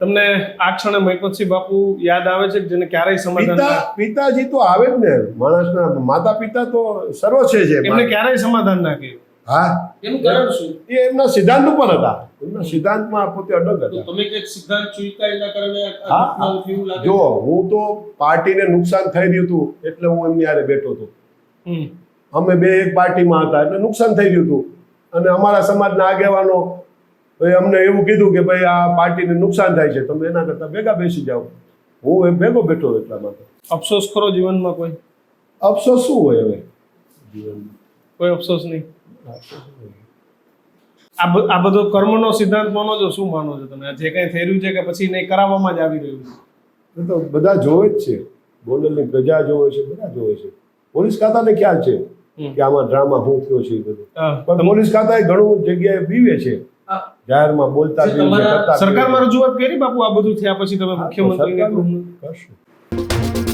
તમને આ ક્ષણે મહિપતસિંહ બાપુ યાદ આવે છે કે જેને ક્યારેય સમાધાન પિતાજી તો આવે જ ને, માણસના માતા પિતા તો સર્વશ્રેય છે. એમને ક્યારેય સમાધાન ના કર્યું? હા, એનું કારણ શું? એ એમના સિદ્ધાંત ઉપર હતા. એમના સિદ્ધાંતમાં પોતે અડગ હતા. તમે કે સિદ્ધાંત ચૂકાયેલા કારણે હા, જો હું તો પાર્ટીને નુકસાન થઈ રહ્યું હતું એટલે હું એમની હારે બેઠો હતો. અમે બે એક પાર્ટીમાં હતા એટલે નુકસાન થઈ રહ્યું હતું, અને અમારા સમાજના આગેવાનો અમને એવું કીધું કે ભાઈ આ પાર્ટીને નુકસાન થાય છે, તમે એના કરતા ભેગા બેસી જાઓ. હું એ ભેગો બેઠો એટલા માટે. અફસોસ ખરો જીવનમાં? કોઈ અફસોસ શું હોય હવે જીવનમાં? કોઈ અફસોસ નહીં. આ બધો કર્મનો સિદ્ધાંત માનો છો? શું માનો છો તમે? જે કઈ થઈ રહ્યું છે કે પછી નહીં કરાવવામાં જ આવી રહ્યું છે? એ તો બધા જોવે જ છે, ગોંડલની પ્રજા જોવે છે, બધા જોવે છે. પોલીસ ખાતાને ખ્યાલ છે કે આમાં ડ્રામા શું થયો છે એ બધું, પણ પોલીસ ખાતાએ ઘણું જગ્યાએ બીવે છે, જાહેરમાં બોલતા સરકારમાં રજૂઆત કરી બાપુ આ બધું થયા પછી? તમે મુખ્યમંત્રીને કરશું.